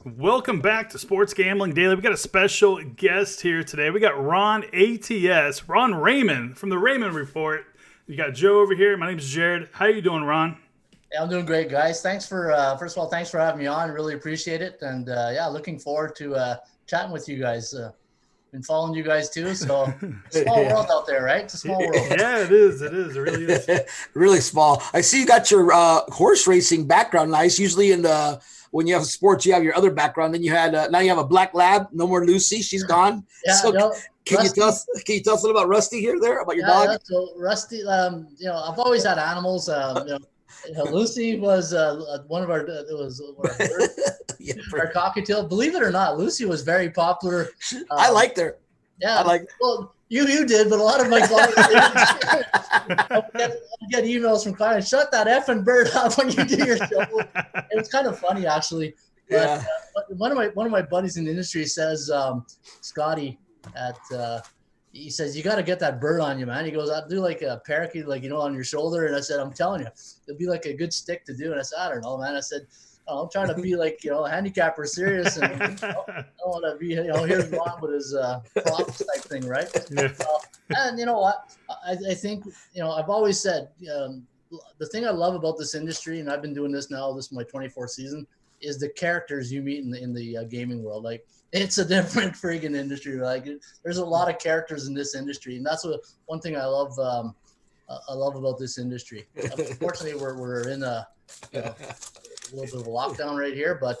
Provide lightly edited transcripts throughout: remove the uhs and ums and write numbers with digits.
Welcome back to Sports Gambling Daily. We got a special guest here today. We got Ron ATS, Ron Raymond from the Raymond Report. You got Joe over here. My name is Jared. How you doing, Ron? Yeah, I'm doing great, guys. Thanks for first of all, thanks for having me on. Really appreciate it, and looking forward to chatting with you guys. Been following you guys too, so small world out there, right? It's a small world. Yeah, it is. It is. It really is. Really small. I see you got your horse racing background. Nice. Usually in the when you have sports, you have your other background. Then you had now you have a black lab. No more Lucy. She's gone. Yeah, So no, can Rusty, you tell us a little about Rusty here there about your dog? yeah, so Rusty, I've always had animals. Lucy was one of our Yeah, our cockatiel. Believe it or not, Lucy was very popular. I liked her. Yeah, I like. well, you did, but a lot of my clients I get emails from clients. Shut that effing bird up when you do your show. It was kind of funny, actually. Yeah. But one of my buddies in the industry says, Scotty, he says you got to get that bird on you, man. He goes, I'll do like a parakeet, on your shoulder. And I said, I'm telling you, it'll be like a good stick to do. And I said, I don't know, man. I said, I'm trying to be like, a handicapper serious, and I don't want to be, here's Ron with his props type thing, right? Yeah. And you know what? I think, I've always said the thing I love about this industry, and I've been doing this now, this is my 24th season, is the characters you meet in the gaming world. Like, it's a different friggin' industry. Like, there's a lot of characters in this industry, and that's one thing I love. I love about this industry. Unfortunately, we're in a little bit of a lockdown right here, but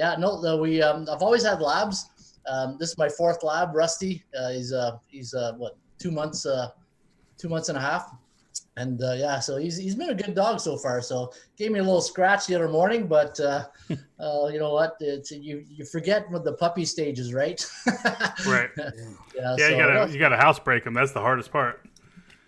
I've always had labs. This is my fourth lab, Rusty. He's 2 months, 2 months and a half, and so he's been a good dog so far. So gave me a little scratch the other morning, but you know what? You forget what the puppy stage is, right? Right. Yeah. Yeah, you gotta housebreak them. That's the hardest part.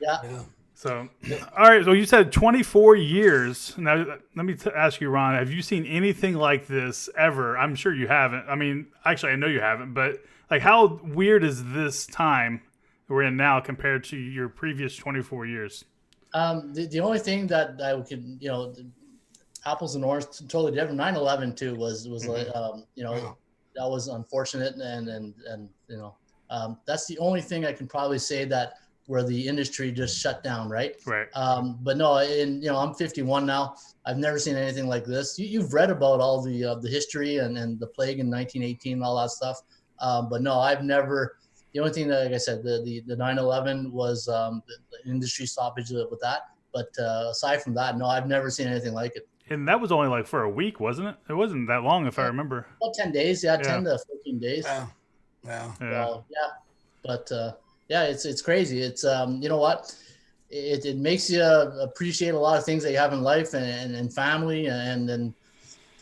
Yeah. So, all right. So you said 24 years. Now, let me ask you, Ron, have you seen anything like this ever? I'm sure you haven't. I mean, actually, I know you haven't. But like, how weird is this time we're in now compared to your previous 24 years? The only thing that I could, apples and oranges, totally different. 9/11 too was like, that was unfortunate, and that's the only thing I can probably say that where the industry just shut down, right? Right. But no, I'm 51 now. I've never seen anything like this. You've read about all the history and the plague in 1918 and all that stuff. But no, I've never. The only thing that, like I said, the 9/11 was the industry stoppage with that. But aside from that, no, I've never seen anything like it. And that was only like for a week, wasn't it? It wasn't that long, if I remember. About 10 days, 10 to 14 days. Yeah. So, but it's crazy. It's you know what, it makes you appreciate a lot of things that you have in life and family and a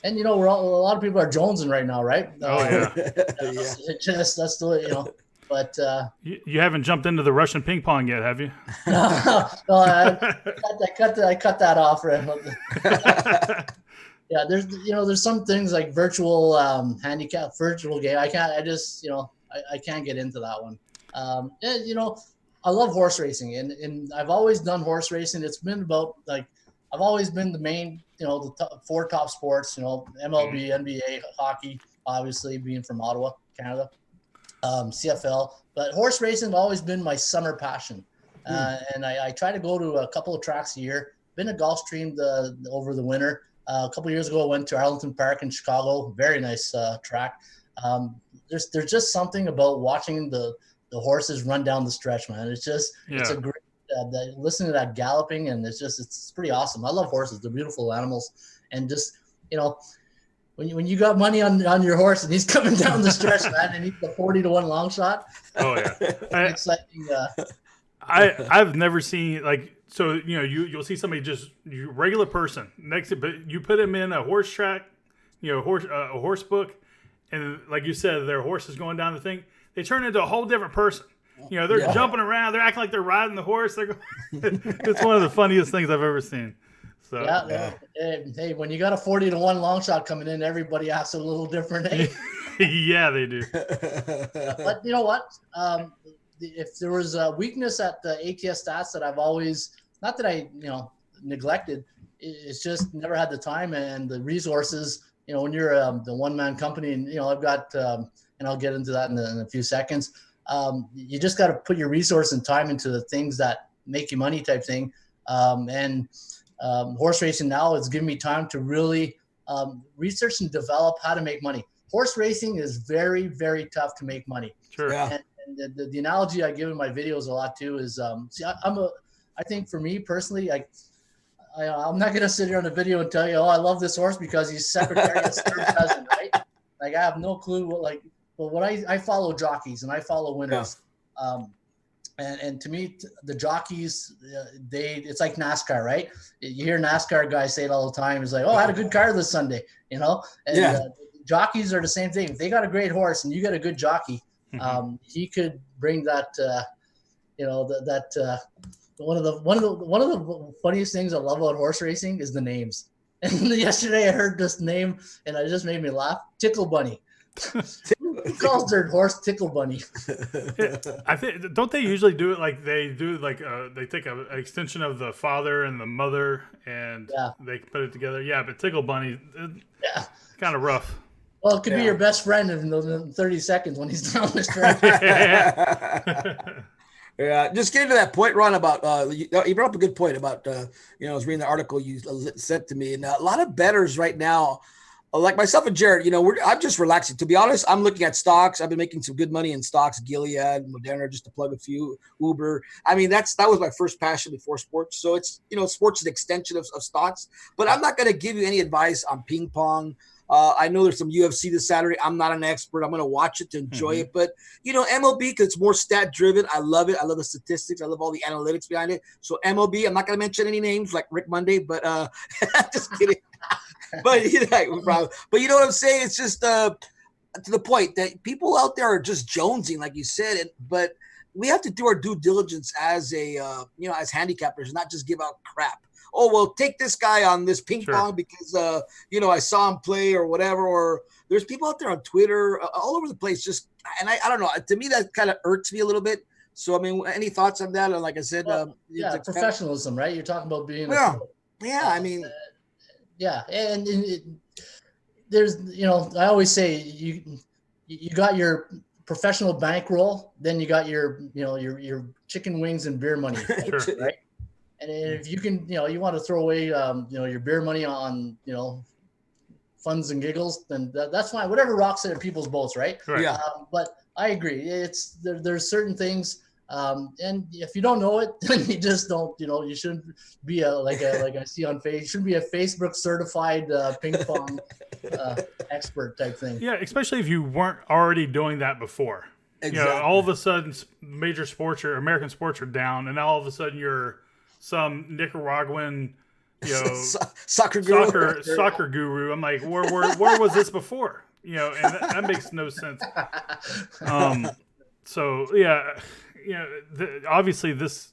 lot of people are jonesing right now, right? Oh yeah. That's the But you haven't jumped into the Russian ping pong yet, have you? no, I cut that off. Right? Yeah, there's some things like virtual handicap, virtual game. I can't get into that one. I love horse racing, and I've always done horse racing. It's been about I've always been the main, the four top sports, MLB, NBA, hockey, obviously being from Ottawa, Canada, CFL. But horse racing has always been my summer passion, and I try to go to a couple of tracks a year. Been a Gulfstream over the winter. A couple of years ago, I went to Arlington Park in Chicago. Very nice track. There's just something about watching the horses run down the stretch, man. It's a great listening to that galloping, and it's pretty awesome. I love horses; they're beautiful animals, and just when you got money on your horse and he's coming down the stretch, man, and he's a 40-1 long shot. Oh yeah, exciting. I've never seen you'll see somebody regular person next to, but you put him in a horse track, a horse book, and like you said, their horse is going down the thing. They turn into a whole different person. They're jumping around. They're acting like they're riding the horse. It's one of the funniest things I've ever seen. So hey, when you got a 40-1 long shot coming in, everybody acts a little different. Eh? Yeah, they do. But you know what? If there was a weakness at the ATS stats that I've always, not that I neglected, it's just never had the time and the resources when you're the one-man company, and I've got, and I'll get into that in a few seconds. You just got to put your resource and time into the things that make you money, type thing. And horse racing now is giving me time to really research and develop how to make money. Horse racing is very, very tough to make money. Sure. Yeah. And the analogy I give in my videos a lot too is, I think for me personally, I'm not going to sit here on a video and tell you, I love this horse because he's Secretariat's third cousin, right? Like, I have no clue what I follow jockeys and I follow winners. Yeah. And to me, the jockeys, it's like NASCAR, right? You hear NASCAR guys say it all the time. It's like, I had a good car this Sunday, And jockeys are the same thing. If they got a great horse and you got a good jockey, he could bring that, one of the funniest things I love about horse racing is the names. And yesterday I heard this name and it just made me laugh. Tickle Bunny. Who calls their horse Tickle Bunny? I think, don't they usually do it like they do, like they take an extension of the father and the mother and they put it together? Yeah, but Tickle Bunny, kind of rough. Well, it could be your best friend in 30 seconds when he's down this track. Yeah, just getting to that point, Ron, about you brought up a good point about I was reading the article you sent to me, and a lot of bettors right now, like myself and Jared, I'm just relaxing. To be honest, I'm looking at stocks. I've been making some good money in stocks, Gilead, Moderna, just to plug a few, Uber. I mean, that was my first passion before sports. So it's sports is an extension of stocks. But I'm not going to give you any advice on ping pong. I know there's some UFC this Saturday. I'm not an expert. I'm going to watch it to enjoy it. But, MLB, because it's more stat driven. I love it. I love the statistics. I love all the analytics behind it. So MLB, I'm not going to mention any names like Rick Monday, but just kidding. But you know what I'm saying? It's just to the point that people out there are just jonesing, like you said. But we have to do our due diligence as as handicappers, not just give out crap. Oh, well, take this guy on this ping pong because, I saw him play or whatever. Or there's people out there on Twitter all over the place. And I don't know. To me, that kind of irks me a little bit. So, I mean, any thoughts on that? And like I said, professionalism, right? You're talking about being and there's, I always say you got your professional bankroll, then you got your chicken wings and beer money, right? And if you can, you want to throw away, your beer money on, funds and giggles, then that's fine. Whatever rocks at people's boats, right? Yeah. But I agree. There's certain things, and if you don't know it, then you just don't. You shouldn't be like I see on Facebook. You shouldn't be a Facebook certified ping pong expert type thing. Yeah, especially if you weren't already doing that before. Exactly. All of a sudden, major sports or American sports are down, and now all of a sudden you're some Nicaraguan, soccer guru. I'm like, where was this before? And that makes no sense. Obviously this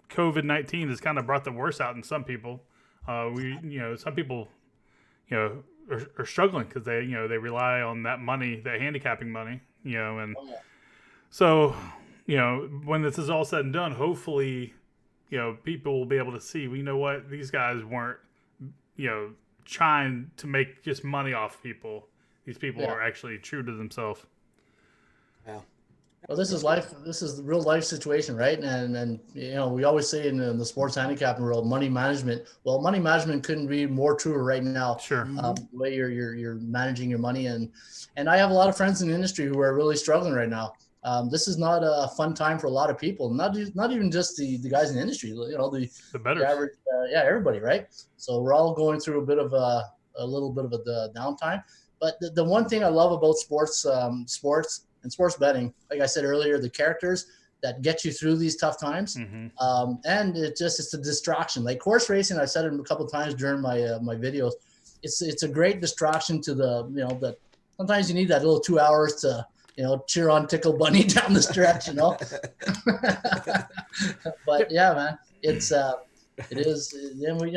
COVID-19 has kind of brought the worst out in some people. Some people, are struggling because they rely on that money, that handicapping money, and so, when this is all said and done, hopefully, people will be able to see, what, these guys weren't, trying to make just money off people. These people are actually true to themselves. Yeah. Well, this is life. This is the real life situation, right? And we always say in the sports handicapping world, money management. Well, money management couldn't be more true right now. Sure. The way you're managing your money, and I have a lot of friends in the industry who are really struggling right now. This is not a fun time for a lot of people. Not even just the guys in the industry. The better average. Everybody, right? So we're all going through a little bit of a downtime. But the one thing I love about sports and sports betting, like I said earlier, the characters that get you through these tough times. And it's a distraction. Like horse racing, I've said it a couple of times during my videos. It's a great distraction to that sometimes you need that little 2 hours to cheer on Tickle Bunny down the stretch, But yeah, man, it is. Then we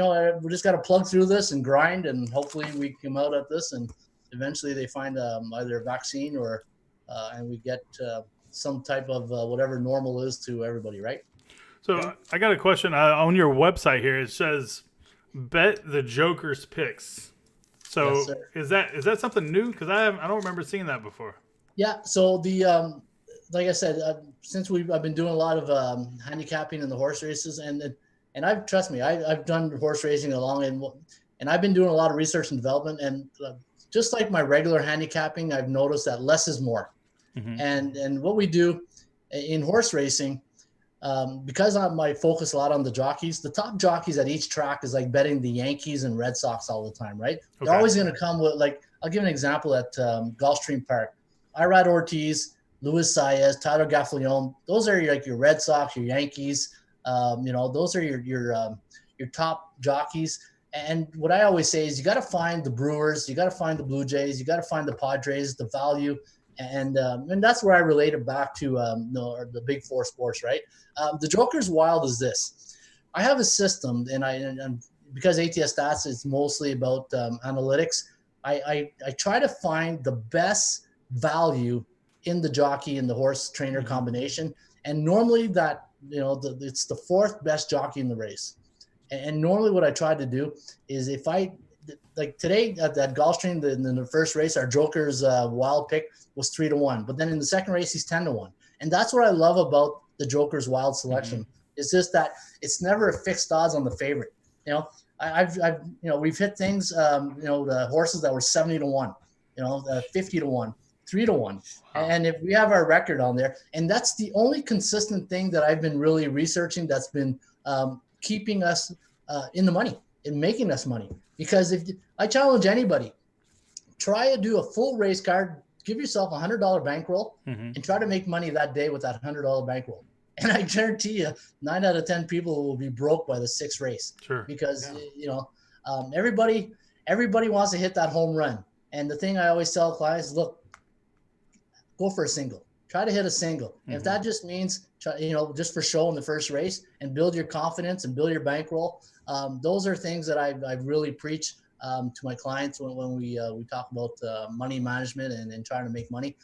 just got to plug through this and grind, and hopefully we come out at this, and eventually they find either a vaccine or and we get some type of whatever normal is to everybody, right? So I got a question on your website here. It says bet the Joker's picks. So sir. is that something new? Because I don't remember seeing that before. Yeah. So like I said, since I've been doing a lot of handicapping in the horse races, and trust me, I've done horse racing along, and I've been doing a lot of research and development, and just like my regular handicapping, I've noticed that less is more. Mm-hmm. And what we do in horse racing, because I focus a lot on the jockeys, the top jockeys at each track is like betting the Yankees and Red Sox all the time, right? Okay. They're always going to come with, like, I'll give an example at Gulfstream Park. Irad Ortiz, Luis Saez, Tyler Gaffalione, those are your Red Sox, your Yankees. Those are your top jockeys. And what I always say is you got to find the Brewers, you got to find the Blue Jays, you got to find the Padres, the value. And that's where I relate it back to the big four sports, right? The Joker's Wild is this. I have a system, and because ATS Stats is mostly about analytics, I try to find the best value in the jockey and the horse trainer combination. And normally that, it's the fourth best jockey in the race. And normally what I try to do is, if like today at Gulfstream, in the first race, our Joker's Wild pick was 3-1, but then in the second race he's 10-1, and that's what I love about the Joker's Wild selection. Mm-hmm. It's just that it's never a fixed odds on the favorite. We've hit things, the horses that were 70-1, 50-1, 3-1, and if we have our record on there, and that's the only consistent thing that I've been really researching that's been keeping us in the money and making us money. Because if I challenge anybody, try to do a full race card, give yourself $100 bankroll, and try to make money that day with that $100 bankroll. And I guarantee you, 9 out of 10 people will be broke by the sixth race. Sure. Because everybody wants to hit that home run. And the thing I always tell clients, look, go for a single. Try to hit a single. Mm-hmm. If that just means, just for show in the first race and build your confidence and build your bankroll, those are things that I really preach to my clients when we talk about money management and trying to make money.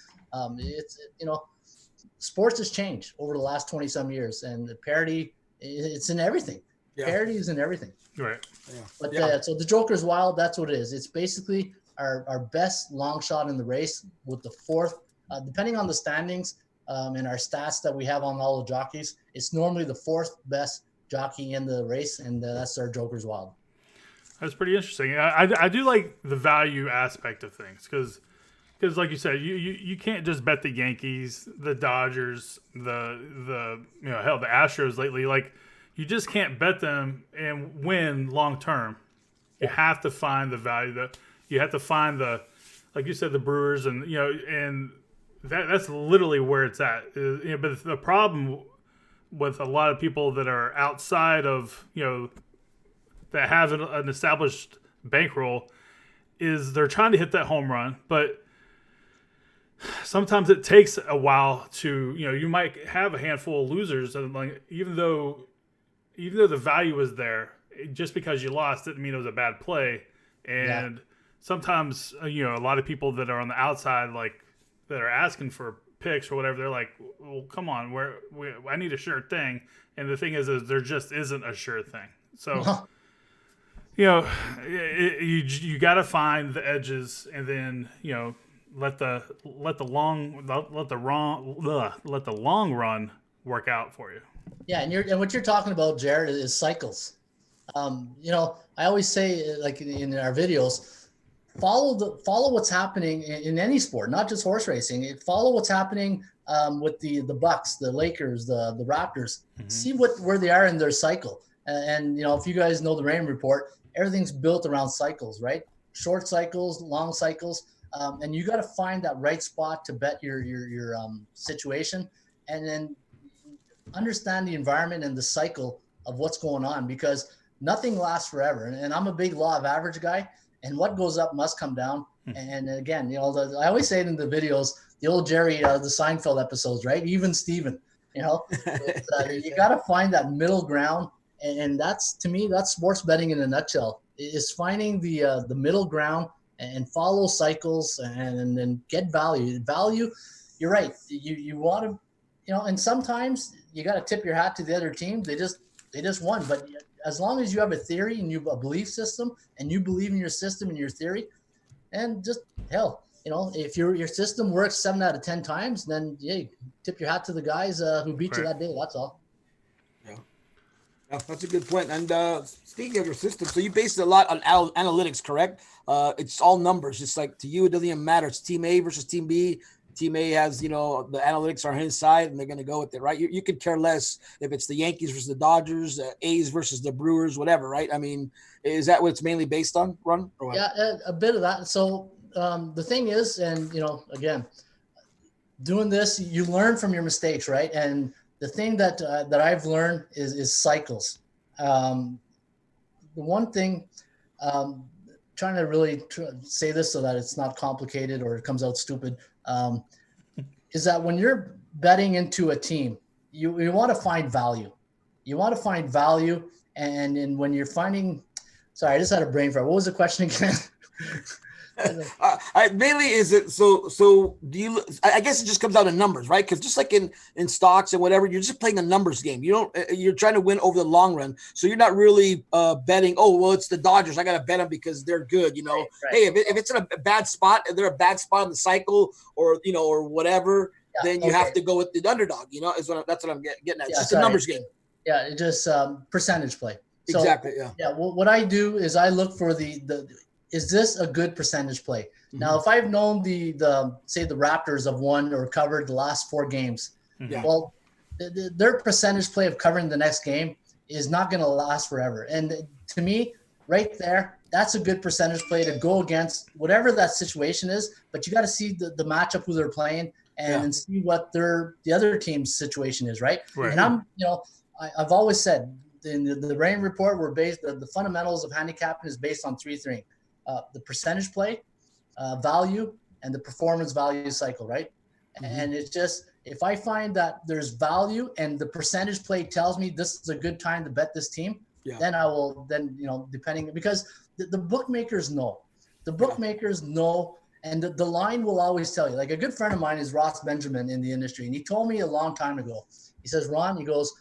Sports has changed over the last 20 some years, and the parity, it's in everything. Yeah. Parity is in everything. Right. Yeah. But so the Joker's Wild, that's what it is. It's basically our best long shot in the race with the fourth, depending on the standings and our stats that we have on all the jockeys, it's normally the fourth best jockey in the race, and that's our Joker's Wild. That's pretty interesting. I do like the value aspect of things because like you said, you can't just bet the Yankees, the Dodgers, the the Astros lately. Like, you just can't bet them and win long term. You have to find the value, that you have to find like you said, the Brewers, and and that's literally where it's at. But the problem with a lot of people that are outside of that have an established bankroll is they're trying to hit that home run, but sometimes it takes a while to you might have a handful of losers, and like even though the value was there, just because you lost didn't mean it was a bad play. And sometimes a lot of people that are on the outside, like that are asking for picks or whatever, they're like, well, come on, I need a sure thing. And the thing is there just isn't a sure thing. So you got to find the edges, and then let the long run work out for you. Yeah, and what you're talking about, Jared, is cycles. I always say, like in our videos, follow what's happening in any sport, not just horse racing. Follow what's happening with the Bucks, the Lakers, the Raptors. Mm-hmm. See where they are in their cycle. And if you guys know the Raymond report, everything's built around cycles, right? Short cycles, long cycles, and you got to find that right spot to bet your situation, and then understand the environment and the cycle of what's going on, because nothing lasts forever. And I'm a big law of average guy, and what goes up must come down. And again, I always say it in the videos, the old Jerry, the Seinfeld episodes, right? Even Steven, you got to find that middle ground. And that's, to me, that's sports betting in a nutshell, is finding the middle ground and follow cycles and then get value. Value, you're right. You want to, and sometimes you got to tip your hat to the other team. They just won. But as long as you have a theory and you have a belief system and you believe in your system and your theory, and just hell, if your system works 7 out of 10 times, then yeah, tip your hat to the guys who beat you that day. That's all. Yeah. That's a good point. And speaking of your system, so you base it a lot on analytics, correct? It's all numbers. Just like to you, it doesn't even matter. It's team A versus team B. Team A has, the analytics are on his side, and they're going to go with it, right? You could care less if it's the Yankees versus the Dodgers, A's versus the Brewers, whatever, right? I mean, is that what it's mainly based on, Ron? Or what? Yeah, a bit of that. So the thing is, and again, doing this, you learn from your mistakes, right? And the thing that I've learned is cycles. The one thing, trying to really say this so that it's not complicated or it comes out stupid, is that when you're betting into a team, you want to find value. You want to find value, and when you're finding, sorry, I just had a brain fart. What was the question again? Mainly is it so do you, I guess it just comes down to numbers, right? Because just like in stocks and whatever, you're just playing a numbers game. You're trying to win over the long run, so you're not really betting, oh well, it's the Dodgers, I gotta bet them because they're good, Right. Hey, if it's in a bad spot, if they're a bad spot in the cycle, or or whatever, then you have to go with the underdog, that's what I'm getting at. It's just a numbers game. Yeah, it just percentage play. So, exactly. Yeah. What I do is I look for the is this a good percentage play? Mm-hmm. Now, if I've known the say the Raptors have won or covered the last 4 games, well, their percentage play of covering the next game is not going to last forever. And to me, right there, that's a good percentage play to go against whatever that situation is. But you got to see the matchup, who they're playing, and see what the other team's situation is, right? And I'm, I've always said in the Raymond report, we're based the fundamentals of handicapping is based on 3 things. The percentage play, value, and the performance value cycle, right? Mm-hmm. And it's just, if I find that there's value and the percentage play tells me this is a good time to bet this team, then I will, depending, because the bookmakers know. The bookmakers know, and the line will always tell you. Like a good friend of mine is Ross Benjamin in the industry, and he told me a long time ago, he says, Ron, he goes,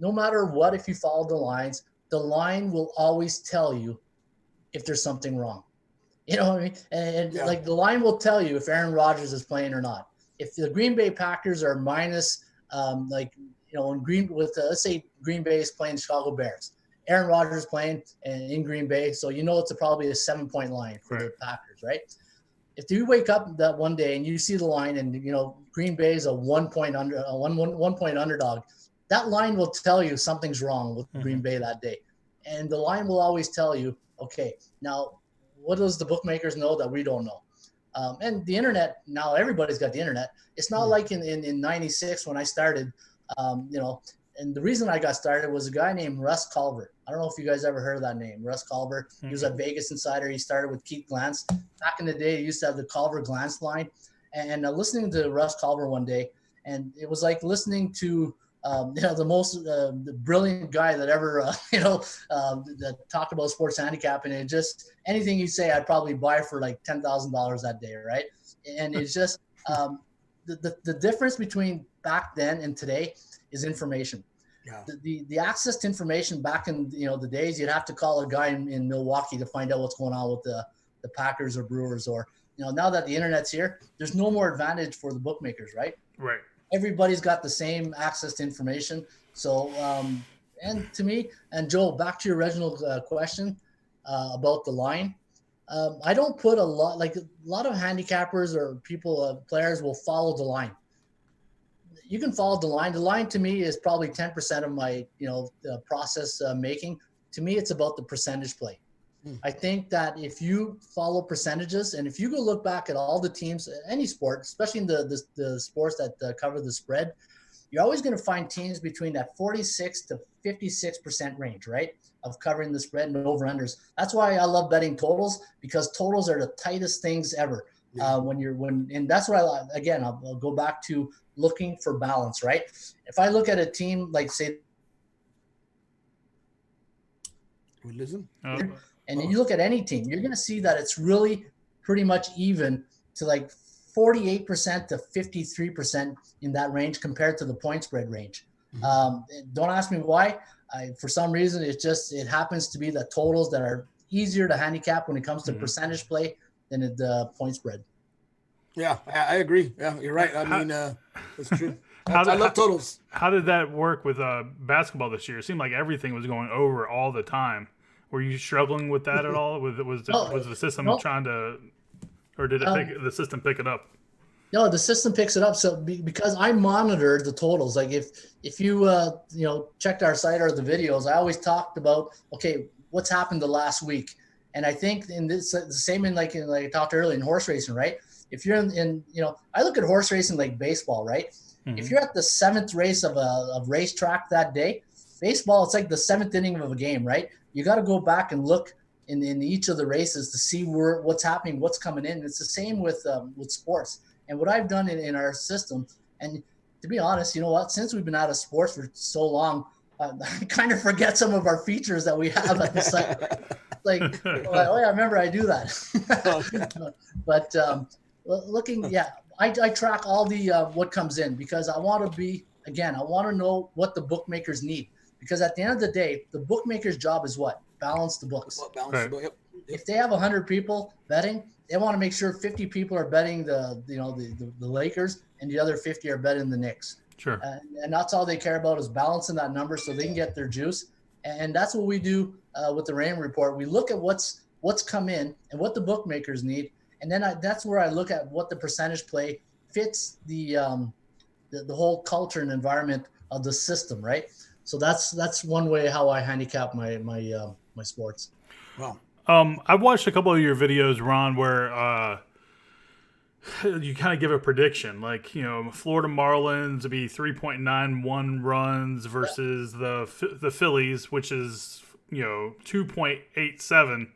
no matter what, if you follow the line will always tell you if there's something wrong. You know what I mean? And like the line will tell you if Aaron Rodgers is playing or not. If the Green Bay Packers are minus, let's say Green Bay is playing Chicago Bears, Aaron Rodgers playing in Green Bay, so it's probably a 7-point line for the Packers, right? If you wake up that one day and you see the line and Green Bay is a 1 point underdog, that line will tell you something's wrong with Green Bay that day, and the line will always tell you, okay, now. What does the bookmakers know that we don't know? And the internet, now everybody's got the internet. It's not like in 96 when I started, and the reason I got started was a guy named Russ Culver. I don't know if you guys ever heard of that name, Russ Culver. He was a Vegas insider. He started with Keith Glantz. Back in the day, he used to have the Culver Glantz line. And listening to Russ Culver one day, and it was like listening to the most brilliant guy that ever, that talked about sports handicapping, and just anything you say, I'd probably buy for like $10,000 that day, right? And it's just the difference between back then and today is information. Yeah. The access to information back in the days, you'd have to call a guy in Milwaukee to find out what's going on with the Packers or Brewers, or now that the internet's here, there's no more advantage for the bookmakers, right? Right. Everybody's got the same access to information. So, and to me, and Joel, back to your original question about the line. I don't put a lot of handicappers or people, players will follow the line. You can follow the line. The line to me is probably 10% of my, process making. To me, it's about the percentage play. I think that if you follow percentages, and if you go look back at all the teams, any sport, especially in the sports that cover the spread, you're always going to find teams between that 46 to 56% range, right, of covering the spread and over-unders. That's why I love betting totals, because totals are the tightest things ever. And that's what I'll go back to looking for balance, right? If I look at a team like, say, and you look at any team, you're going to see that it's really pretty much even to like 48% to 53% in that range compared to the point spread range. Don't ask me why. For some reason, it happens to be the totals that are easier to handicap when it comes to percentage play the point spread. Yeah, I agree. Yeah, you're right. I mean, that's true. I love totals. How did that work with basketball this year? It seemed like everything was going over all the time. Were you struggling with that at all? Was the system trying to, or did the system pick it up? No, the system picks it up. So because I monitor the totals, like if you checked our site or the videos, I always talked about, okay, what's happened the last week. And I think in this, the same like I talked earlier in horse racing, right? If you're in I look at horse racing like baseball, right? Mm-hmm. If you're at the 7th race of a racetrack that day, baseball, it's like the 7th inning of a game, right? You got to go back and look in each of the races to see what's happening, what's coming in. It's the same with sports. And what I've done in our system, and to be honest, you know what? Since we've been out of sports for so long, I kind of forget some of our features that we have at the site. Like, oh yeah, I remember I do that. But I track all the what comes in because I want to know what the bookmakers need. Because at the end of the day, the bookmaker's job is what? Balance the books. The book. Yep. If they have 100 people betting, they want to make sure 50 people are betting the Lakers and the other 50 are betting the Knicks. Sure. And that's all they care about is balancing that number so they can get their juice. And that's what we do with the Raymond report. We look at what's come in and what the bookmakers need, and then that's where I look at what the percentage play fits the whole culture and environment of the system, right? So that's one way how I handicap my sports. Wow. I've watched a couple of your videos, Ron, where you kind of give a prediction, like Florida Marlins would be 3.91 runs versus the Phillies, which is 2.87.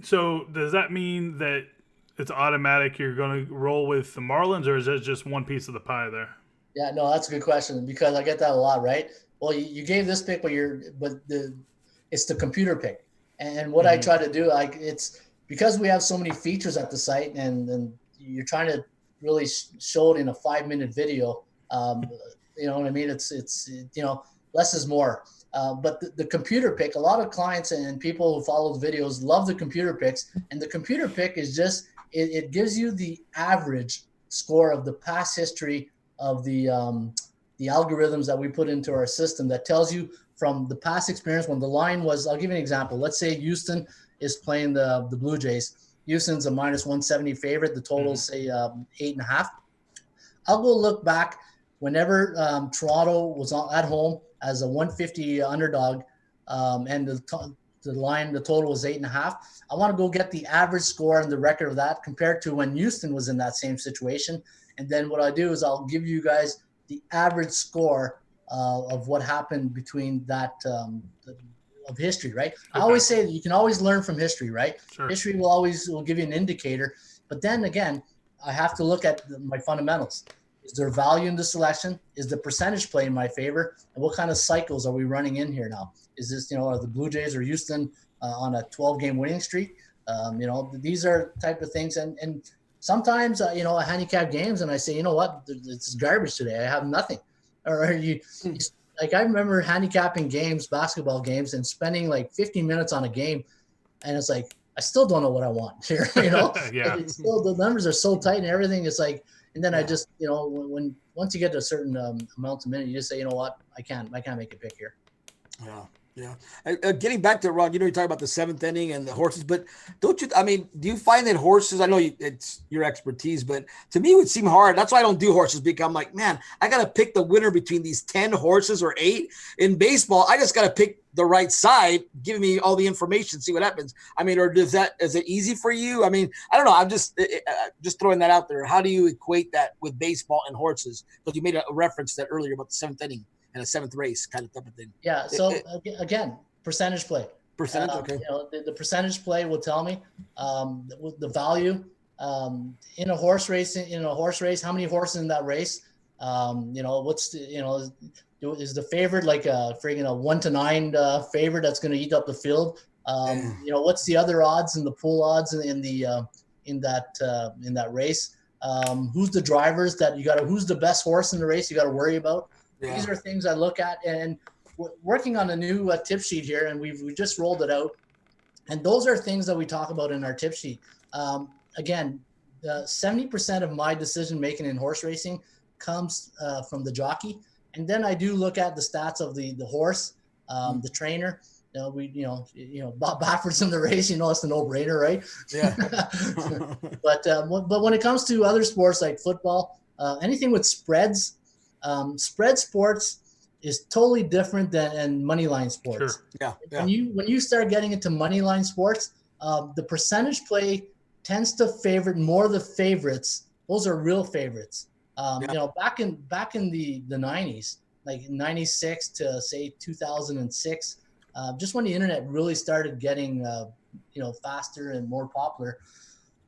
So does that mean that it's automatic you're going to roll with the Marlins, or is that just one piece of the pie there? Yeah, no, that's a good question because I get that a lot, right? Well, you gave this pick, it's the computer pick, and what I try to do, it's because we have so many features at the site, and you're trying to really show it in a 5-minute video. You know what I mean? It's less is more. But the computer pick, a lot of clients and people who follow the videos love the computer picks, and the computer pick is just it gives you the average score of the past history of the algorithms that we put into our system that tells you from the past experience when the line was. I'll give you an example. Let's say Houston is playing the Blue Jays. Houston's a -170 favorite. The total's say 8.5. I'll go look back whenever Toronto was at home as a 150 underdog, and the line, the total was 8.5. I want to go get the average score and the record of that compared to when Houston was in that same situation. And then what I do is I'll give you guys the average score of what happened between that of history, right? Okay. I always say that you can always learn from history, right? Sure. History will give you an indicator, but then again, I have to look at my fundamentals. Is there value in the selection? Is the percentage play in my favor? And what kind of cycles are we running in here now? Is this, are the Blue Jays or Houston on a 12-game winning streak? These are type of things. And sometimes, I handicap games and I say, you know what, it's garbage today. I have nothing. Or like I remember handicapping games, basketball games, and spending like 15 minutes on a game. And it's like, I still don't know what I want here, Yeah. It's still, the numbers are so tight and everything. It's like, and then I just, once you get to a certain amount a minute, you just say, you know what, I can't make a pick here. Yeah. Getting back to Ron, you talk about the 7th inning and the horses, but do you find that horses, I know it's your expertise, but to me it would seem hard. That's why I don't do horses, because I'm like, man, I got to pick the winner between these 10 horses or 8. In baseball, I just got to pick the right side, give me all the information, see what happens. Or is it easy for you? I don't know. I'm just throwing that out there. How do you equate that with baseball and horses? Because you made a reference to that earlier about the 7th inning and a 7th race kind of type of thing. Yeah. So again, percentage play. Okay. The percentage play will tell me the value in a horse race. How many horses in that race? What's is the favorite like a friggin' a 1-9 favorite that's going to eat up the field? What's the other odds and the pool odds in that race? Who's the drivers that who's the best horse in the race you got to worry about? Yeah. These are things I look at, and we're working on a new tip sheet here, and we just rolled it out. And those are things that we talk about in our tip sheet. Again, 70% of my decision making in horse racing comes from the jockey, and then I do look at the stats of the horse, the trainer. Bob Baffert's in the race. It's a no-brainer, right? Yeah. But when it comes to other sports like football, anything with spreads, spread sports is totally different than money line sports. Sure. Yeah. When you start getting into money line sports, the percentage play tends to favor more the favorites. Those are real favorites. Back in the 90s, like 96 to say 2006, just when the internet really started getting faster and more popular,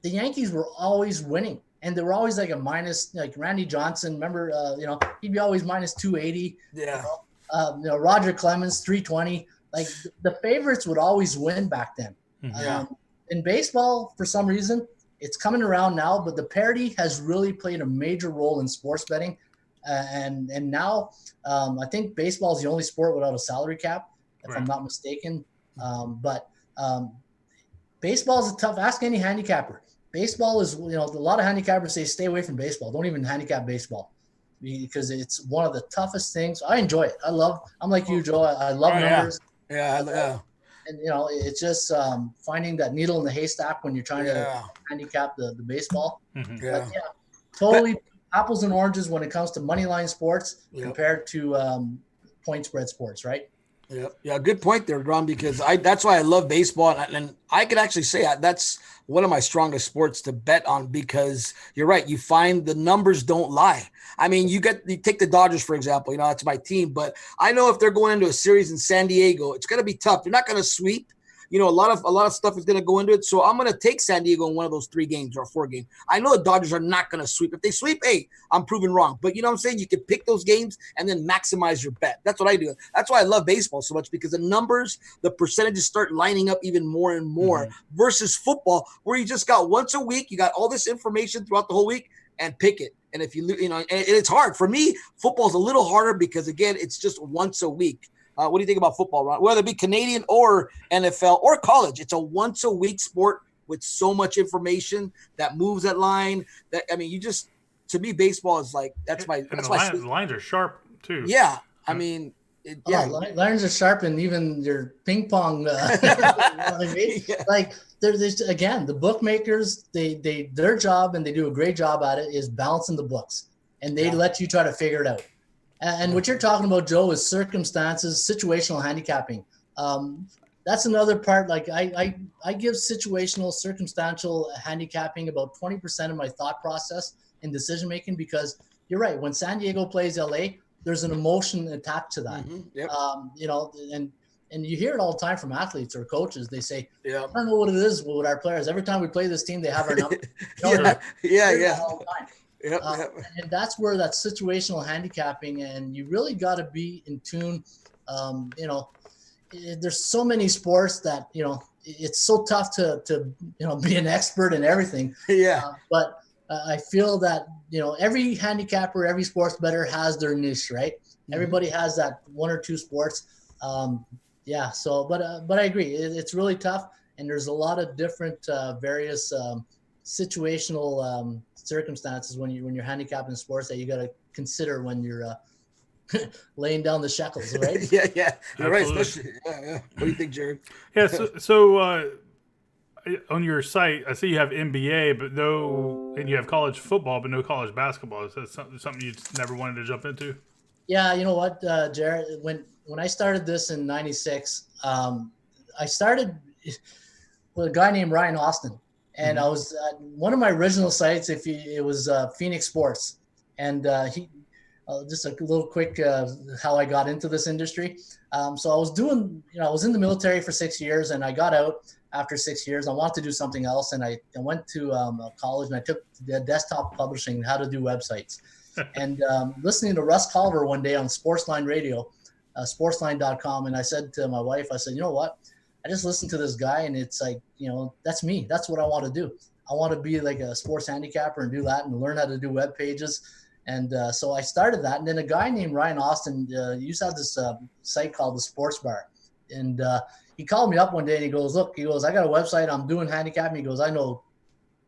the Yankees were always winning, and they were always like a minus. Like Randy Johnson, remember? He'd be always minus 280. Yeah. Roger Clemens 320. Like the favorites would always win back then. Yeah. In baseball, for some reason, it's coming around now, but the parity has really played a major role in sports betting. And now I think baseball is the only sport without a salary cap, if I'm not mistaken. But baseball is a tough. Ask any handicapper. Baseball is, a lot of handicappers say stay away from baseball. Don't even handicap baseball because it's one of the toughest things. I enjoy it. I'm like you, Joe. I love numbers. Yeah. And it's just finding that needle in the haystack when you're trying to handicap the baseball. Mm-hmm. But totally apples and oranges when it comes to money line sports compared to point spread sports, right? Yeah, good point there, Ron, because that's why I love baseball. And I could actually say that's one of my strongest sports to bet on, because you're right. You find the numbers don't lie. I mean, you take the Dodgers, for example, it's my team, but I know if they're going into a series in San Diego, it's going to be tough. They're not going to sweep. A lot of stuff is going to go into it. So I'm going to take San Diego in one of those 3 games or 4 games. I know the Dodgers are not going to sweep. If they sweep, hey, I'm proven wrong. But you know what I'm saying? You can pick those games and then maximize your bet. That's what I do. That's why I love baseball so much, because the numbers, the percentages start lining up even more and more versus football, where you just got once a week, you got all this information throughout the whole week and pick it. And if and it's hard. For me, football's a little harder because, again, it's just once a week. What do you think about football, Ron? Whether it be Canadian or NFL or college, it's a once-a-week sport with so much information that moves that line. To me, baseball is like the lines are sharp too. Yeah, I mean, lines are sharp, and even your ping pong. Like there's again, the bookmakers, their job, and they do a great job at it, is balancing the books, and they let you try to figure it out. And what you're talking about, Joe, is circumstances, situational handicapping. That's another part. Like I give situational, circumstantial handicapping about 20% of my thought process in decision making, because you're right. When San Diego plays LA, there's an emotion attached to that. And you hear it all the time from athletes or coaches. They say, I don't know what it is with our players. Every time we play this team, they have our number. All the time. And that's where that situational handicapping, and you really got to be in tune. There's so many sports that it's so tough to be an expert in everything. But I feel that every handicapper, every sports bettor has their niche, right? Everybody has that 1 or 2 sports. So but I agree, it's really tough, and there's a lot of different various situational circumstances when you're handicapping sports that you got to consider when you're laying down the shekels, right? You're right. Especially, What do you think, Jared? So on your site, I see you have NBA, and you have college football, but no college basketball. Is that something you never wanted to jump into? Yeah, you know what, Jared? When I started this in '96, I started with a guy named Ryan Austin. And I was one of my original sites. It was Phoenix Sports, and he just a little quick how I got into this industry. So I was doing, I was in the military for 6 years, and I got out after 6 years. I wanted to do something else, and I went to college, and I took the desktop publishing, how to do websites, and listening to Russ Culver one day on Sportsline Radio, sportsline.com, and I said to my wife, I said, you know what? I just listened to this guy, and it's like, that's me. That's what I want to do. I want to be like a sports handicapper and do that and learn how to do web pages. And so I started that. And then a guy named Ryan Austin used to have this site called the Sports Bar. And he called me up one day, and he goes, I got a website. I'm doing handicapping. He goes, I know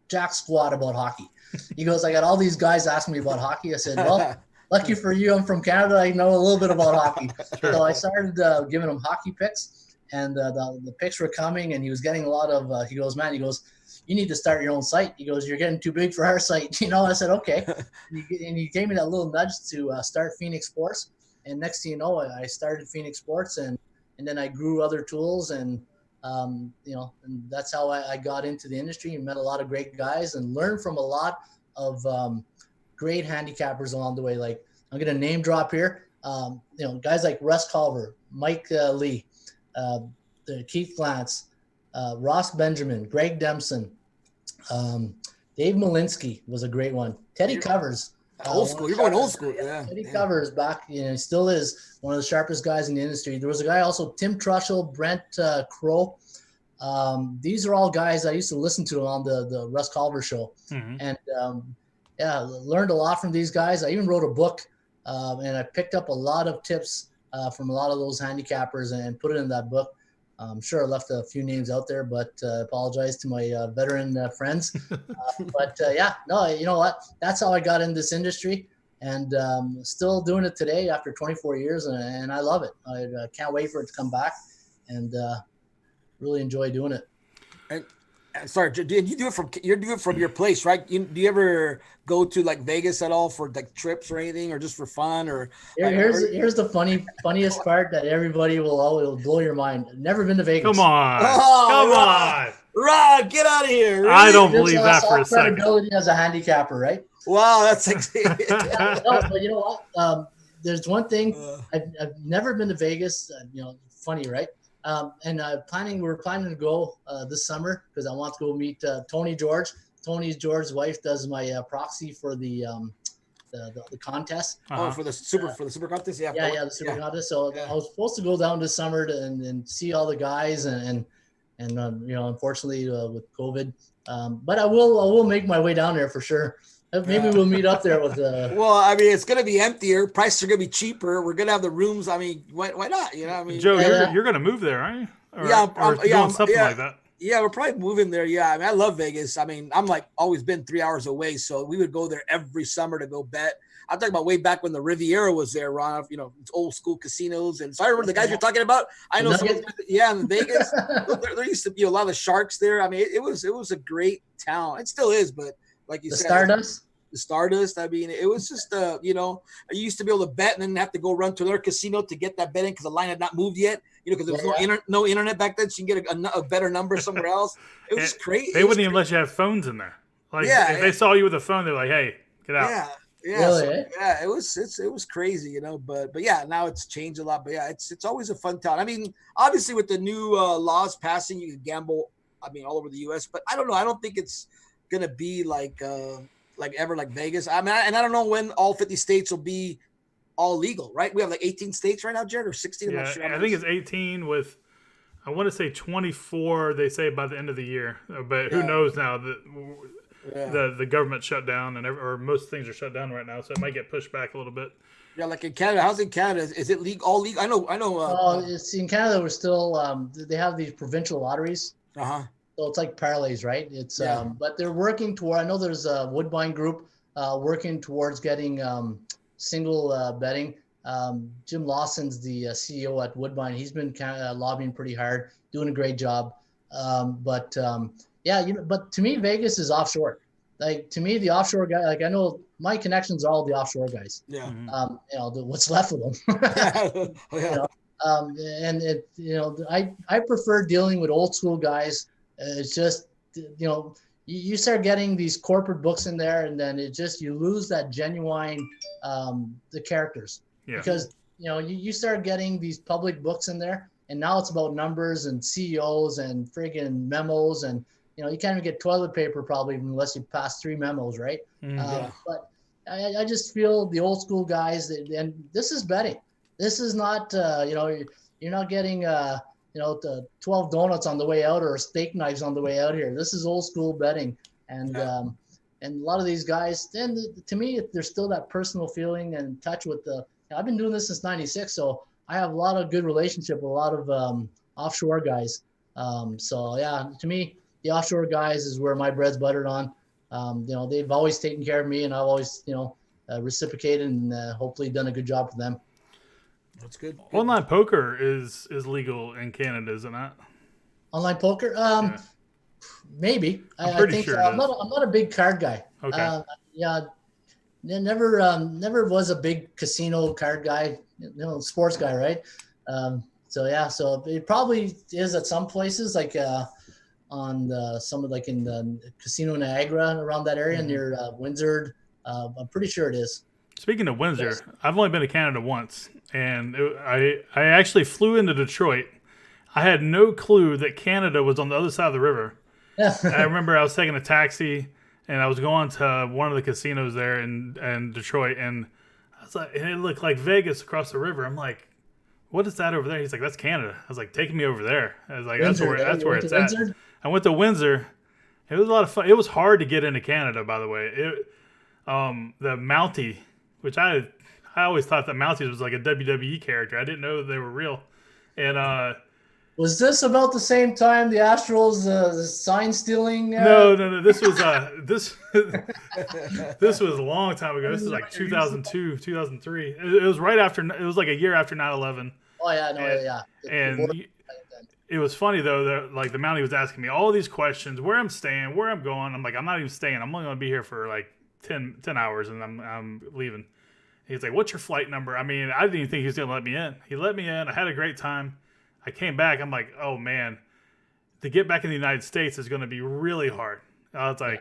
jack squat about hockey. He goes, I got all these guys asking me about hockey. I said, well, lucky for you, I'm from Canada. I know a little bit about hockey. Sure. So I started giving him hockey picks, and the picks were coming, and he was getting a lot of, he goes, you need to start your own site. He goes, you're getting too big for our site. I said, okay. And he gave me that little nudge to start Phoenix Sports. And next thing you know, I started Phoenix Sports, and then I grew other tools, and and that's how I got into the industry and met a lot of great guys and learned from a lot of great handicappers along the way. Like, I'm going to name drop here, guys like Russ Culver, Mike Lee, Keith Glantz, Ross Benjamin, Greg Dempson, Dave Malinsky was a great one. Teddy Covers. Old school. You're going old school. Yeah. Teddy Covers back, he still is one of the sharpest guys in the industry. There was a guy also, Tim Trushell, Brent Crow. These are all guys I used to listen to on the Russ Culver show. Mm-hmm. And learned a lot from these guys. I even wrote a book, and I picked up a lot of tips from a lot of those handicappers and put it in that book. I'm sure I left a few names out there, but apologize to my veteran friends. You know what? That's how I got in this industry, and still doing it today after 24 years, and I love it. I can't wait for it to come back, and really enjoy doing it. And sorry, you do it from your place, right? Do you ever go to like Vegas at all for like trips or anything, or just for fun? Or here's the funniest part that everybody will blow your mind. Never been to Vegas. Come on, come on, Rod, get out of here! Really? I don't believe that for a second. Credibility as a handicapper, right? Wow, that's but you know what? There's one thing. I've never been to Vegas. Funny, right? And we're planning to go this summer because I want to go meet Tony George. Tony George's wife does my proxy for the contest. Oh, for the super contest, yeah. The super contest. So I was supposed to go down this summer and see all the guys, and unfortunately with COVID, but I will make my way down there for sure. Maybe we'll meet up there with. Well, I mean, it's going to be emptier. Prices are going to be cheaper. We're going to have the rooms. I mean, why not? Joe, you're going to move there, aren't you? Something like that. Yeah, we're probably moving there. Yeah, I mean, I love Vegas. I mean, I'm like always been 3 hours away, so we would go there every summer to go bet. I'm talking about way back when the Riviera was there, Ron. It's old school casinos, and so I remember the guys you're talking about. I know some. Yeah, in Vegas, there used to be a lot of sharks there. I mean, it was a great town. It still is, but. Like you said, the Stardust. I mean, it was just, I used to be able to bet and then have to go run to another casino to get that bet in because the line had not moved yet. Because there was no internet back then, so you can get a better number somewhere else. It was crazy. They wouldn't even let you have phones in there. Like, if they saw you with a phone, they're like, "Hey, get out." Yeah. Really? It was crazy, But yeah, now it's changed a lot. But yeah, it's always a fun town. I mean, obviously with the new laws passing, you can gamble. I mean, all over the U.S. But I don't know. I don't think it's gonna be like Vegas. I mean, and I don't know when all 50 states will be all legal, right? We have like 18 states right now, Jared, or 16. Yeah, I think it's 18 with, I want to say 24. They say by the end of the year, but who knows now? The government shut down or most things are shut down right now, so it might get pushed back a little bit. Yeah, like in Canada. How's it in Canada? Is it all legal? I know. It's in Canada. We're still they have these provincial lotteries. So it's like parlays, right? It's but they're working toward. I know there's a Woodbine group working towards getting single betting. Jim Lawson's the CEO at Woodbine. He's been lobbying pretty hard, doing a great job. But to me, Vegas is offshore. Like, to me, the offshore guy. Like, I know my connections are all the offshore guys. Yeah. What's left of them. I prefer dealing with old school guys. It's just, you start getting these corporate books in there, and then you lose that genuine, the characters. Yeah. Because, you start getting these public books in there, and now it's about numbers and CEOs and friggin' memos, and, you can't even get toilet paper probably unless you pass 3 memos, right? But I just feel the old school guys, and this is betting. This is not, you're not getting, the 12 donuts on the way out or steak knives on the way out here. This is old school betting. And a lot of these guys, then to me, there's still that personal feeling and touch with I've been doing this since 96. So I have a lot of good relationship with a lot of offshore guys. To me, the offshore guys is where my bread's buttered on. they've always taken care of me, and I've always, reciprocated and hopefully done a good job for them. That's good. Online poker is legal in Canada, isn't it? Online poker? Yeah. Maybe. I'm I pretty think sure so. it I'm is. not a big card guy. Okay. Yeah, never was a big casino card guy. Sports guy, right? So it probably is at some places like on some of like in the Casino Niagara around that area near Windsor. I'm pretty sure it is. Speaking of Windsor, I've only been to Canada once, and I actually flew into Detroit. I had no clue that Canada was on the other side of the river. I remember I was taking a taxi, and I was going to one of the casinos there in Detroit, and I was like, and it looked like Vegas across the river. I'm like, what is that over there? He's like, that's Canada. I was like, take me over there. I was like, Windsor, that's where it's at. Windsor? I went to Windsor. It was a lot of fun. It was hard to get into Canada, by the way. The Mountie, which I always thought that Mounties was like a WWE character. I didn't know they were real. And was this about the same time the Astros sign stealing? No. This was this was a long time ago. This is like 2002, 2003. It was right after. It was like a year after 9/11. Oh yeah, no, yeah. And it was funny though. Like the Mountie was asking me all these questions: where I'm staying, where I'm going. I'm like, I'm not even staying. I'm only going to be here for like 10 hours, and I'm leaving. He's like, what's your flight number? I mean, I didn't even think he was going to let me in. He let me in. I had a great time. I came back. I'm like, oh, man, to get back in the United States is going to be really hard. I was like,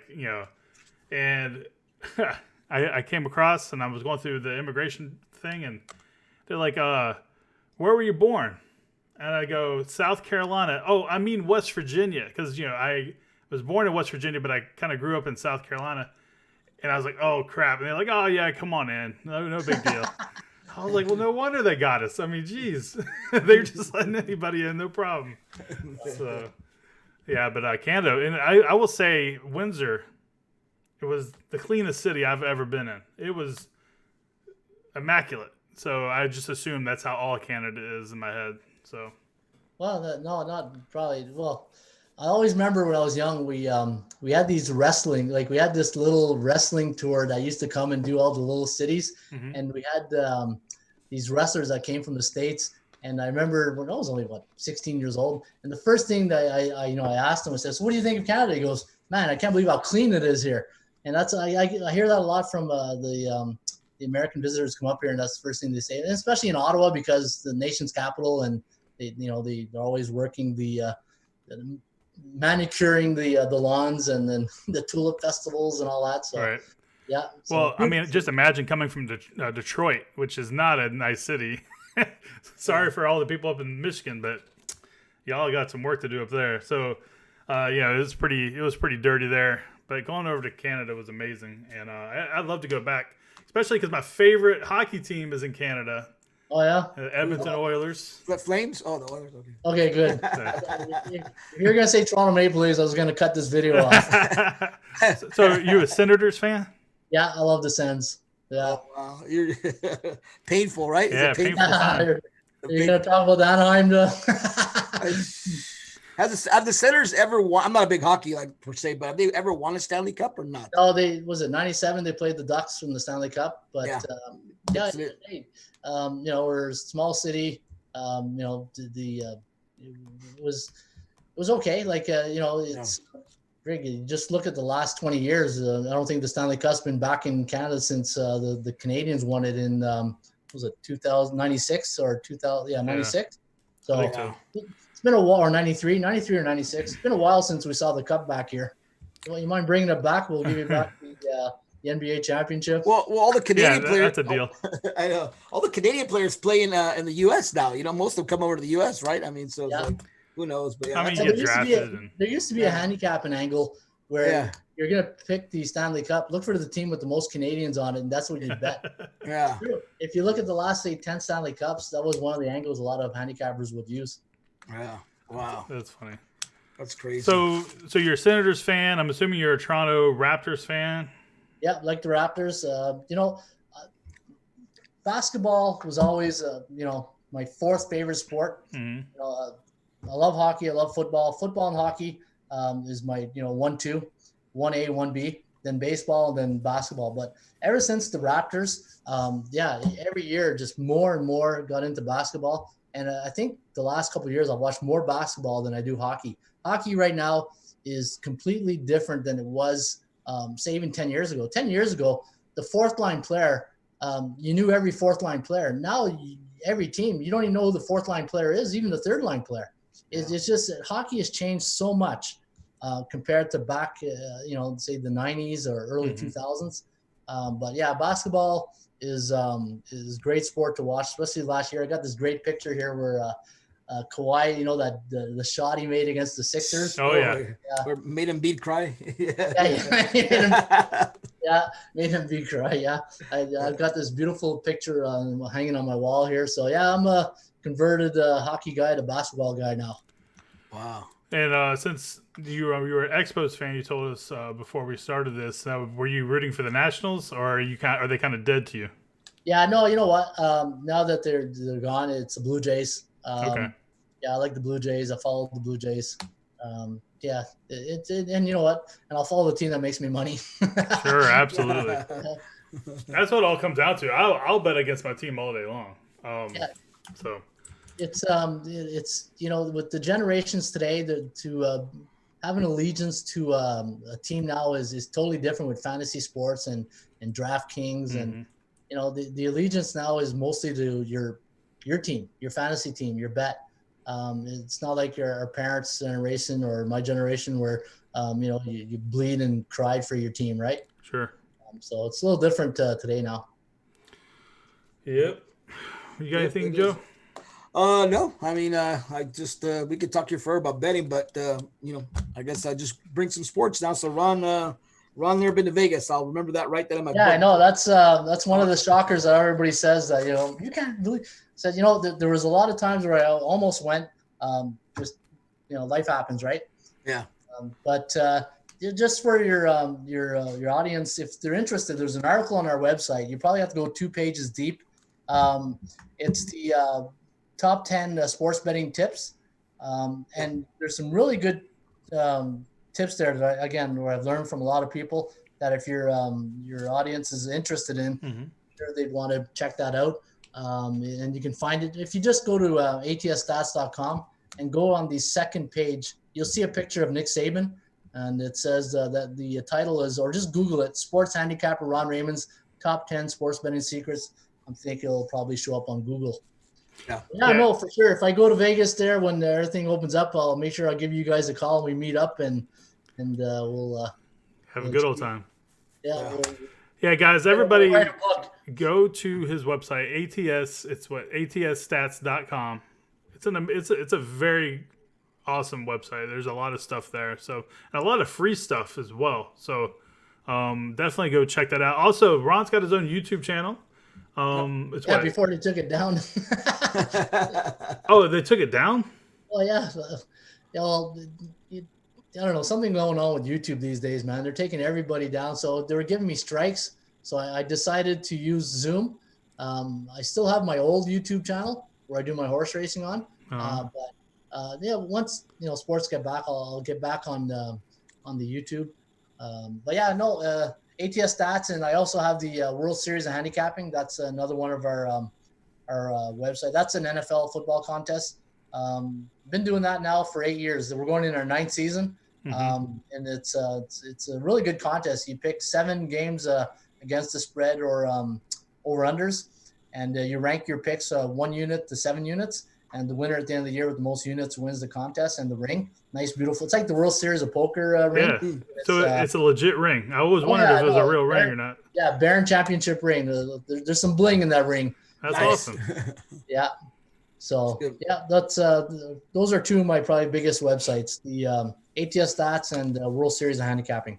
and I came across, and I was going through the immigration thing, and they're like, where were you born? And I go, South Carolina. Oh, I mean West Virginia, because, I was born in West Virginia, but I kind of grew up in South Carolina. And I was like, oh, crap. And they're like, oh, yeah, come on in. No big deal. I was like, well, no wonder they got us. I mean, geez. They're just letting anybody in, no problem. So, yeah, but Canada. And I will say, Windsor, it was the cleanest city I've ever been in. It was immaculate. So I just assume that's how all of Canada is in my head. So. Well, no, not probably. Well, I always remember when I was young, we had these wrestling, like we had this little wrestling tour that used to come and do all the little cities, and we had these wrestlers that came from the States. And I remember when I was only 16 years old, and the first thing that I asked him, I said, "So what do you think of Canada?" He goes, "Man, I can't believe how clean it is here." And that's I hear that a lot from the American visitors come up here, and that's the first thing they say, and especially in Ottawa because the nation's capital, and they're always working the manicuring the lawns and then the tulip festivals and all that. So, right. Yeah. So, well, I mean, just imagine coming from Detroit, which is not a nice city. Sorry for all the people up in Michigan, but y'all got some work to do up there. So, it was pretty dirty there. But going over to Canada was amazing, and I'd love to go back, especially because my favorite hockey team is in Canada. Oh yeah, Edmonton Oilers. The Flames? Oh, the Oilers. Okay, good. If you're gonna say Toronto Maple Leafs, I was gonna cut this video off. So you a Senators fan? Yeah, I love the Sens. Yeah. Oh, wow. You're painful, right? Yeah, painful time. You're gonna talk about Anaheim to Have the Senators ever won? I'm not a big hockey per se, but have they ever won a Stanley Cup or not? No, was it 97? They played the Ducks from the Stanley Cup, but we're a small city. It was okay. It's you just look at the last 20 years. I don't think the Stanley Cup's been back in Canada since the Canadians won it in was it 2096 or 2000? Yeah, 96. Yeah. So it's been a while, or 93 or 96. It's been a while since we saw the Cup back here. Well, you mind bringing it back? We'll give you back the NBA championship. Well, all the Canadian players. That's a deal. I know all the Canadian players play in the U.S. now. Most of them come over to the U.S. Right? I mean, so who knows? But I mean, you get drafted. There used to be a handicapping angle where you're gonna pick the Stanley Cup. Look for the team with the most Canadians on it, and that's what you bet. Yeah. If you look at the last 10 Stanley Cups, that was one of the angles a lot of handicappers would use. Yeah. Wow. That's funny. That's crazy. So you're a Senators fan. I'm assuming you're a Toronto Raptors fan. Yeah, like the Raptors. Basketball was always, my fourth favorite sport. Mm-hmm. I love hockey. I love football. Football and hockey is my, 1-2, 1A, 1B. then baseball, and then basketball. But ever since the Raptors, every year just more and more got into basketball. And I think the last couple of years I've watched more basketball than I do hockey. Hockey right now is completely different than it was, say, even 10 years ago. 10 years ago, the fourth line player, you knew every fourth line player. Now every team, you don't even know who the fourth line player is, even the third line player. It's just that hockey has changed so much compared to back, say the 90s or early 2000s. But yeah, basketball is great sport to watch, especially last year. I got this great picture here where Kawhi, that the shot he made against the Sixers. Oh yeah. Or made him beat cry. Made him beat cry. Yeah, I've got this beautiful picture hanging on my wall here. So yeah, I'm a converted hockey guy to basketball guy now. Wow. And since you were an Expos fan, you told us before we started this. Were you rooting for the Nationals, or are they kind of dead to you? Yeah, no. You know what? Now that they're gone, it's the Blue Jays. Okay. Yeah, I like the Blue Jays. I follow the Blue Jays. And you know what? And I'll follow the team that makes me money. Sure, absolutely. That's what it all comes down to. I'll bet against my team all day long. So it's with the generations today, to have an allegiance to a team now is totally different with fantasy sports and DraftKings. And the allegiance now is mostly to your team, your fantasy team, your bet. It's not like our parents' generation or my generation where you bleed and cried for your team, right? Sure. So it's a little different today now. Yep. You got anything, Joe? No. I mean, I just we could talk here forever about betting, but I guess I just bring some sports now. So Ron never been to Vegas. I'll remember that right there in my book. I know that's one of the shockers that everybody says that you can't really. Said there was a lot of times where I almost went. Life happens, right? Yeah. But just for your audience, if they're interested, there's an article on our website. You probably have to go 2 pages deep. It's the top 10 sports betting tips, and there's some really good tips there that where I've learned from a lot of people that if your audience is interested in, sure they'd want to check that out. And you can find it if you just go to atsstats.com and go on the second page. You'll see a picture of Nick Saban, and it says that the title is, or just Google it, Sports Handicapper Ron Raymond's Top 10 Sports Betting Secrets. I think it'll probably show up on Google. Yeah, no, for sure. If I go to Vegas there when everything opens up, I'll make sure I'll give you guys a call and we meet up and we'll have a good old time. Yeah, guys, everybody go to his website, ATS. It's atsstats.com. It's a very awesome website. There's a lot of stuff there. So, and a lot of free stuff as well. So, definitely go check that out. Also, Ron's got his own YouTube channel. Before they took it down. Oh, they took it down? Well, yeah. I don't know, something going on with YouTube these days, man. They're taking everybody down. So they were giving me strikes. So I decided to use Zoom. I still have my old YouTube channel where I do my horse racing on. Once sports get back, I'll get back on the YouTube. ATS Stats, and I also have the World Series of Handicapping. That's another one of our website. That's an NFL football contest. Been doing that now for 8 years. We're going in our 9th season, and it's a really good contest. You pick 7 games against the spread or over unders, and you rank your picks 1 unit to 7 units. And the winner at the end of the year with the most units wins the contest and the ring. Nice, beautiful. It's like the World Series of Poker ring. Yeah. So it's a legit ring. I always wondered if it was a real ring or not. Yeah, Baron Championship ring. There's some bling in that ring. That's awesome. Yeah. So that's those are 2 of my probably biggest websites: the ATS Stats and World Series of Handicapping.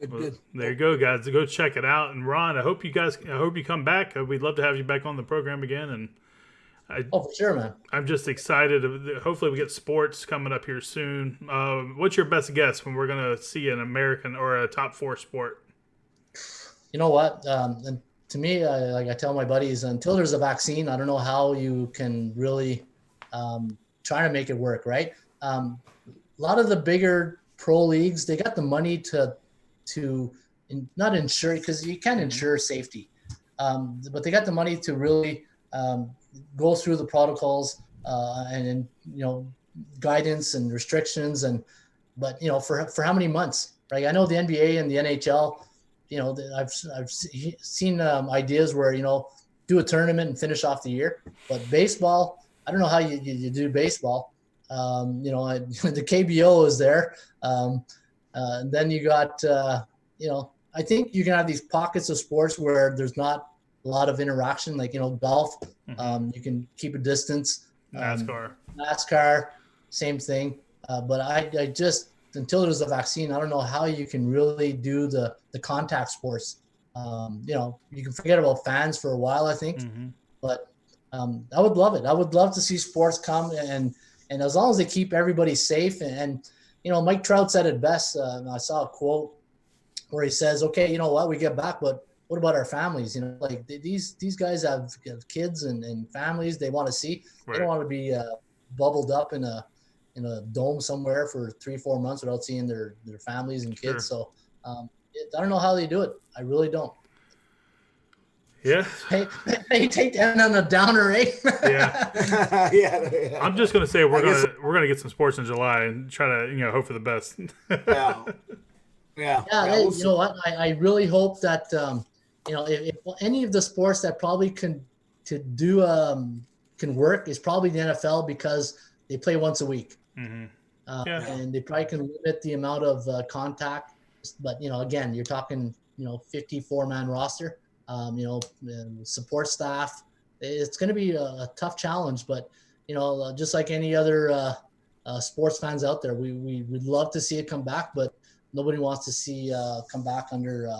Good. There you go, guys. Go check it out. And Ron, I hope you come back. We'd love to have you back on the program again. And for sure, man. I'm just excited. Hopefully we get sports coming up here soon. What's your best guess when we're going to see an American or a top 4 sport? You know what? And to me, I tell my buddies, until there's a vaccine, I don't know how you can really try to make it work, right? A lot of the bigger pro leagues, they got the money to to not insure, because you can't insure safety, but they got the money to really go through the protocols and guidance and restrictions, but for how many months, right? I know the NBA and the NHL, I've seen ideas where do a tournament and finish off the year, but baseball, I don't know how you do baseball. The KBO is there. And then you got, I think you can have these pockets of sports where there's not a lot of interaction, like, golf. You can keep a distance. NASCAR, same thing. But I just, until there's a vaccine, I don't know how you can really do the contact sports. You can forget about fans for a while, I think. But I would love it. I would love to see sports come, and as long as they keep everybody safe. And Mike Trout said it best. I saw a quote where he says, okay, you know what, we get back, but what about our families? Like these guys have kids and families they want to see. Right. They don't want to be bubbled up in a dome somewhere for 3-4 months without seeing their families and kids. Sure. So I don't know how they do it. I really don't. Yeah. Hey, take that on a downer, eh? Yeah. Yeah. I'm just gonna say we're gonna get some sports in July and try to hope for the best. Yeah. Hey, you know what? I really hope that if any of the sports that probably can work is probably the NFL, because they play once a week. And they probably can limit the amount of contact. But again, you're talking 54-man roster. Support staff. It's going to be a tough challenge, but just like any other sports fans out there, we'd love to see it come back, but nobody wants to see come back under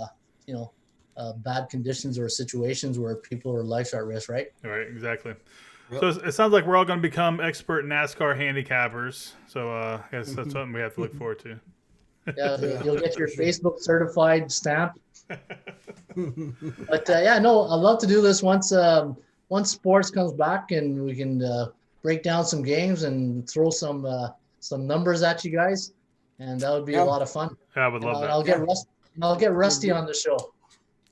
bad conditions or situations where people or lives are at risk, right? Right, exactly. Yep. So it sounds like we're all going to become expert NASCAR handicappers. So I guess that's something we have to look forward to. Yeah, you'll get your Facebook certified stamp. But I'd love to do this once sports comes back, and we can break down some games and throw some numbers at you guys, and that would be a lot of fun. Yeah, I would love that. I'll get Rusty on the show.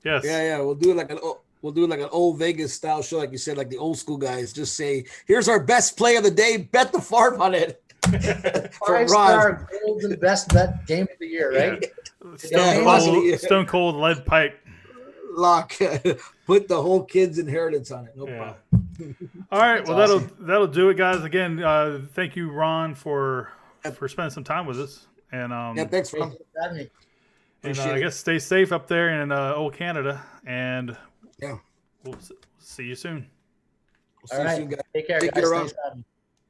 Yes. Yeah. We'll do it like an old Vegas style show, like you said, like the old school guys. Just say, "Here's our best play of the day. Bet the farm on it." 5-star golden best bet game of the year, right? Yeah. Stone cold lead pipe lock. Put the whole kid's inheritance on it. No problem. All right. Well, that'll do it, guys. Again, thank you, Ron, for spending some time with us. And thanks, Ron. And I guess stay safe up there in old Canada. And we'll see you soon. All right. Take care, guys.